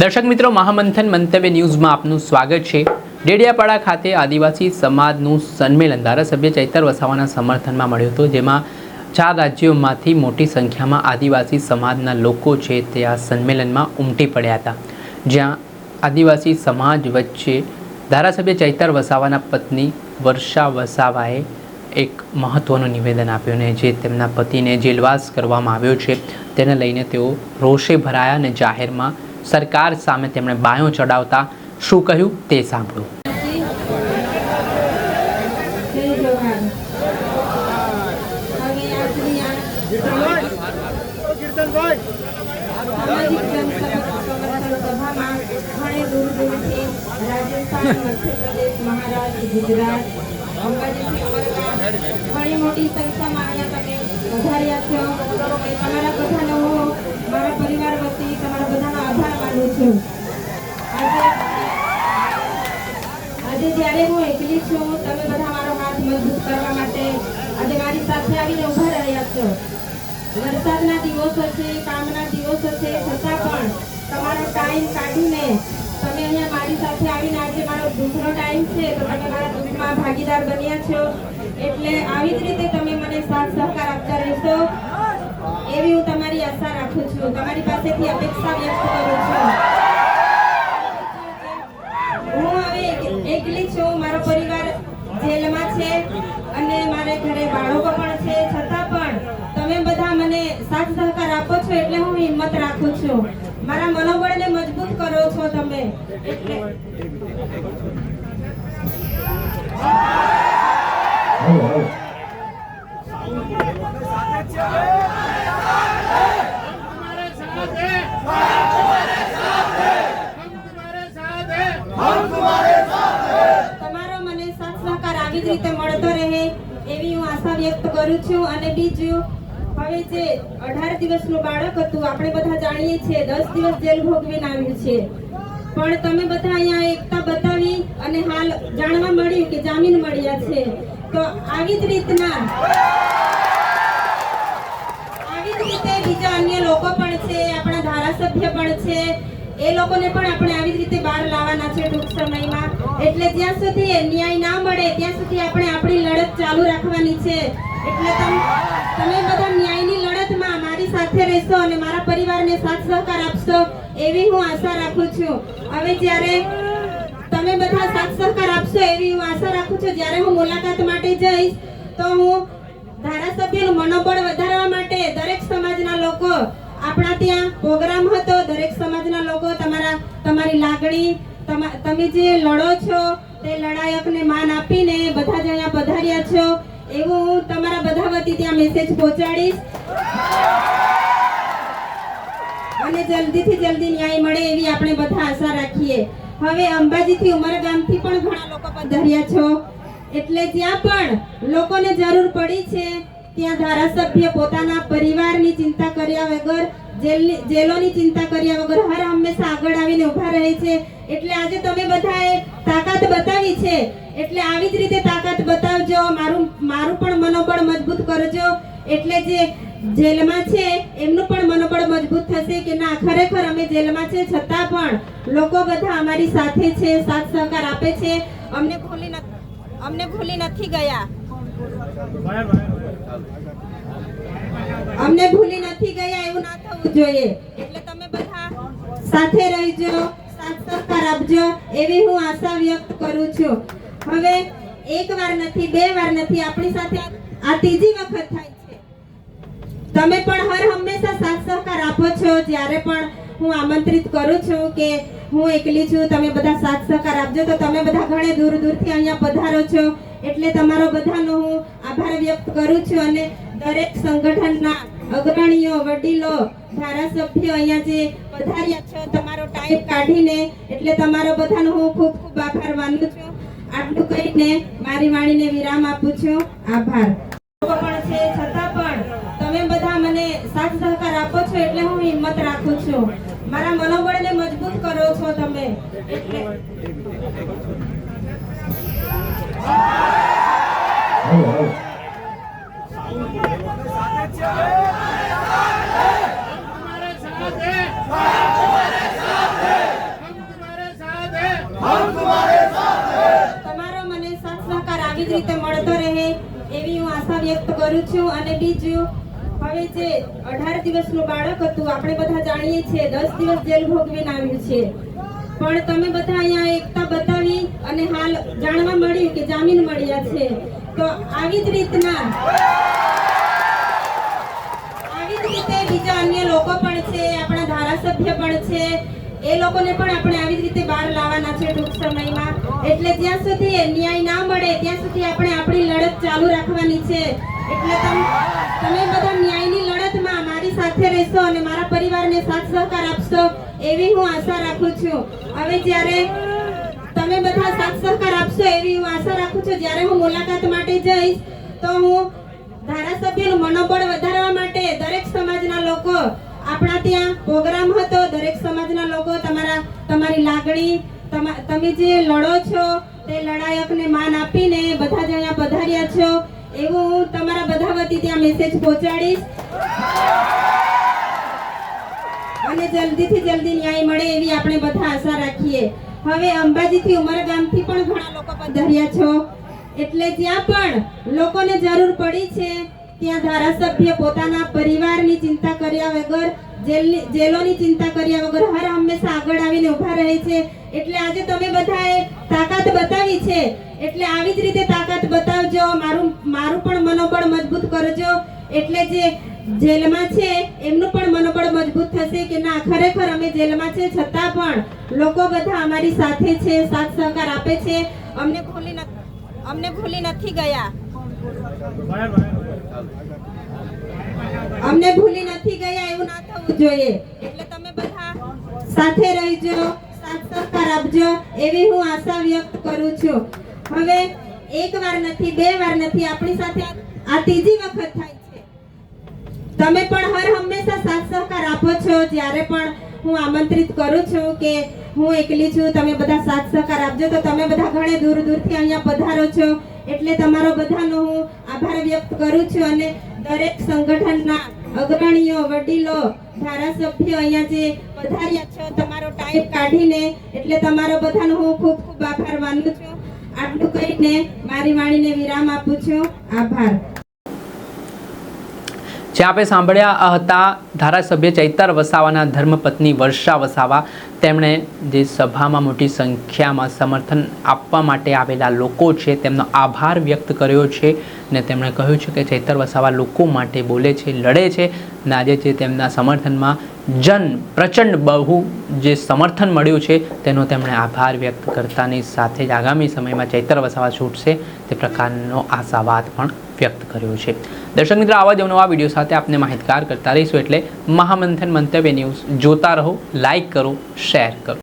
દર્શક મિત્રો, મહામંથન મંતવ્ય ન્યૂઝમાં આપનું સ્વાગત છે। ડેડિયાપાડા ખાતે આદિવાસી સમાજનું સંમેલન ધારાસભ્ય ચૈતર વસાવાના સમર્થનમાં મળ્યું હતું, જેમાં 4 રાજ્યોમાંથી મોટી સંખ્યામાં આદિવાસી સમાજના લોકો છે તે આ સંમેલનમાં ઉમટી પડ્યા હતા, જ્યાં આદિવાસી સમાજ વચ્ચે ધારાસભ્ય ચૈતર વસાવાના પત્ની વર્ષા વસાવાએ એક મહત્વનું નિવેદન આપ્યું અને જે તેમના પતિને જેલવાસ કરવામાં આવ્યો છે તેને લઈને તેઓ રોષે ભરાયા અને જાહેરમાં સરકાર સામે તેમણે બાયો ચડાવતા શું કહ્યું તે સાંભળો। ઘણી મોટી સંખ્યામાં અહીંયા તમે વધાર્યા છો। તમારા બધાનો હું મારા પરિવાર વતી તમારા બધાનો આભાર માનું છું। આજે જ્યારે હું એકલી છું, તમે બધા મારો હાથ મજબૂત કરવા માટે આજે મારી સાથે આવીને ઊભા રહ્યા છો। વરસાદના દિવસો છે, કામના દિવસો છે, છતાં પણ તમારો ટાઈમ કાઢીને તમે અહીંયા મારી સાથે આવીને આજે મારો દુઃખનો ટાઈમ છે તો તમે મારા દુઃખમાં ભાગીદાર બન્યા છો, એટલે આવી જ રીતે તમે મને સાથ સહકાર આપતા રહેશો એવી હું તમારી આશા રાખું છું, તમારી પાસેથી અપેક્ષા વ્યક્ત કરું છું। હું હવે એકલી છું, મારો પરિવાર જેલમાં છે અને મારે ઘરે બાળકો પણ છે, છતાં પણ તમે બધા મને સાથ સહકાર આપો છો એટલે હું હિંમત રાખું છું, મારા મનોબળને મજબૂત કરો છો તમે, એટલે તમારો મને સાથ સહકાર આવી જ રીતે મળતો રહે એવી હું આશા વ્યક્ત કરું છું। અને બીજું, હવે જે 18 દિવસનું બાળક હતું, આપણે બધા જાણીએ છીએ 10 દિવસ જેલ ભોગવીને આવ્યું છે, પણ તમે બધા અહીંયા એકતા બતાવી અને હાલ જાણવા મળ્યું કે જામીન મળ્યા છે, તો આવી જ રીતે બીજા અન્ય લોકો પણ છે, આપણા ધારાસભ્ય પણ છે, એ લોકોને પણ આપણે આવી જ રીતે બહાર લાવવાના છે ટૂંક સમયમાં, એટલે જ્યાં સુધી ન્યાય ના મળે ત્યાં સુધી આપણે આપણી લડત ચાલુ રાખવાની છે, એટલે તમે બધા ન્યાયની લડતમાં મારી સાથે રહેશો અને મારા પરિવારને સાથ સહકાર આપશો એવી હું આશા રાખું છું। હવે જ્યારે તમે બધા સાથ સહકાર આપશો એવી હું આશા રાખું છું, જ્યારે હું મુલાકાત માટે જઈશ તો હું ધારાસભ્યનું મનોબળ વધારવા માટે દરેક સમાજના લોકો, આપણા ત્યાં પ્રોગ્રામ હતો, દરેક સમાજના લોકો તમારી લાગણી, તમે જે લડો છો તે લડાયકને માન આપીને બધા જ અહીંયા પધાર્યા છો એવું હું તમારા બધા વતી ત્યાં મેસેજ પહોંચાડીશ અને જલ્દીથી જલ્દી ન્યાય મળે એવી આપણે બધા આશા રાખીએ। હવે અંબાજીથી ઉમરગામથી પણ ઘણા લોકો પધાર્યા છો, એટલે જ્યાં પણ લોકોને જરૂર પડી છે ત્યાં ધારાસભ્ય પોતાના પરિવારની ચિંતા કર્યા વગર, જેલોની ચિંતા કર્યા વગર હર હંમેશા આગળ આવીને ઊભા રહે છે, એટલે આજે તમે બધાએ તાકાત બતાવી છે, એટલે આવી જ રીતે તાકાત બતાવજો, મારું પણ મનોબળ મજબૂત કરજો, એટલે જે જેલમાં છે એમનું પણ મનોબળ મજબૂત થશે કે ના ખરેખર અમે જેલમાં છે છતાં પણ લોકો બધા અમારી સાથે છે, સાથ સહકાર આપે છે, અમને ભૂલી નથી ગયા એવું ના થવું જોઈએ, એટલે તમે બધા સાથે રહેજો, સાથ સહકાર આપજો એવી હું આશા વ્યક્ત કરું છું। હવે એક વાર નથી, 2 વાર નથી, આપણી સાથે આ ત્રીજી વખત થાય છે, તમે પણ હર હંમેશા સાથ સહકાર આપો છો, જ્યારે પણ હું આમંત્રિત કરું છું કે હું એકલી છું, તમે બધા સાથ સહકાર આપજો, તો તમે બધા ઘણે દૂર દૂરથી અહીંયા પધારો છો, એટલે તમારો બધાનો હું આભાર વ્યક્ત કરું છું। અને દરેક સંગઠનના અગ્રણીઓ, વડીલો, ધારાસભ્યો અહીંયા જે પધાર્યા છો તમારો ટાઈમ કાઢીને, એટલે તમારો બધાનો હું ખૂબ ખૂબ આભાર માનું છું। આટલું કહીને મારી વાણીને વિરામ આપું છું, આભાર। પણ છે છતાં પણ તમે બધા મને સાથ સહકાર આપો છો એટલે હું હિંમત રાખું છું, મારા મનોબળને મજબૂત કરો છો તમે, એટલે हमारे साथ है। કરું છું. અને બીજું, હવે જે 18 દિવસનું બાળક હતું, આપણે બધા જાણીએ છીએ 10 દિવસ જેલ ભોગવીને આવ્યું છે, પણ તમે બધા અહીંયા એકતા બતાવી અને હાલ જાણવા મળ્યું કે જામીન મળ્યા છે. તો આવી જ રીતે બીજા અન્ય લોકો પણ છે, આપણા ધારાસભ્ય પણ છે, એ લોકોને પણ આપણે આવી જ રીતે બહાર લાવવાના છે ટૂંક સમયમાં. એટલે જ્યાં સુધી ન્યાય ના મળે ત્યાં સુધી આપણે આપણી લડત ચાલુ રાખવાની છે. એટલે તમે બધા ન્યાયની લડતમાં મારી સાથે રહેશો અને મારા પરિવારને સાથ સહકાર આપશો એવી હું આશા રાખું છું. હવે જ્યારે તમે બધા સાથ સહકાર આપશો એવી હું આશા રાખું છું. જ્યારે હું મુલાકાત માટે જઈશ તો હું ધારાસભ્યનું મનોબળ વધારવા માટે દરેક સમાજના લોકો, આપણા ત્યાં પ્રોગ્રામ હતો, દરેક સમાજના લોકો તમારી લાગણી, તમે જે લડો છો તે લડાયકને માન આપીને બધા જ અહીંયા પધાર્યા છો એવું હું તમારા બધા વતી ત્યાં મેસેજ પહોંચાડીશ. અને જલ્દીથી જલ્દી ન્યાય મળે એવી આપણે બધા આશા રાખીએ. હવે અંબાજીથી ઉમરગામથી પણ ઘણા લોકો પધાર્યા છો, એટલે જ્યાં પણ લોકોને જરૂર પડી છે ત્યાં ધારાસભ્ય પોતાના પરિવારની ચિંતા કર્યા વગર, જેલોની ચિંતા કર્યા વગર હર હંમેશા આગળ આવીને ઊભા રહે છે. એટલે આજે તમે બધાએ તાકાત બતાવી છે, એટલે આવી જ રીતે તાકાત બતાવજો. મારું પણ મનોબળ મજબૂત કરજો. એટલે જે જેલમાં છે એમનું પણ મનોબળ મજબૂત થશે કે ના, ખરેખર અમે જેલમાં છે છતાં પણ લોકો બધા અમારી સાથે છે, સાથ સહકાર આપે છે, અમને ભૂલી નથી ગયા. અમને ભૂલી નથી ગયા એવું ના થવું જોઈએ. એટલે તમે બધા સાથે રહેજો, સાથ સહકાર આપજો એવી હું આશા વ્યક્ત કરું છું. હવે એક વાર નથી, બે વાર નથી, આપણી સાથે આ ત્રીજી વખત થાય છે. તમે પણ હર હંમેશા સાથ સહકાર આપો છો. જ્યારે પણ હું આમંત્રિત કરું છું કે હું એકલી છું, તમે બધા સાથ સહકાર આપજો, તો તમે બધા ઘણે દૂર દૂરથી અહીંયા પધારો છો. એટલે તમારો બધાનો હું આભાર વ્યક્ત કરું છું. અને દરેક સંગઠનના અગ્રણીઓ, વડીલો, ધારાસભ્યો અહીંયા જે પધાર્યા છો તમારો ટાઈમ કાઢીને, એટલે તમારો બધાનો હું ખૂબ ખૂબ આભાર માનું છું. આટલું કહીને મારી વાણીને વિરામ આપું છું. આભાર. જે આપણે સાંભળ્યા હતા ધારાસભ્ય ચૈતર વસાવાના ધર્મપત્ની વર્ષા વસાવા. તેમણે જે સભામાં મોટી સંખ્યામાં સમર્થન આપવા માટે આવેલા લોકો છે તેમનો આભાર વ્યક્ત કર્યો છે. ને તેમણે કહ્યું છે કે ચૈતર વસાવા લોકો માટે બોલે છે, લડે છે. અને આજે જે તેમના સમર્થનમાં પ્રચંડ બહુ જે સમર્થન મળ્યું છે તેનો તેમણે આભાર વ્યક્ત કરતાની સાથે જ આગામી સમયમાં ચૈતર વસાવા છૂટશે તે પ્રકારનો આશાવાદ પણ વ્યક્ત કર્યો છે. દર્શક મિત્રો, આવા જ નવા વિડીયો સાથે આપને માહિતગાર કરતા રહીશું. એટલે મહામંથન મંતવ્ય ન્યૂઝ જોતા રહો, લાઇક કરો, શેર કરો.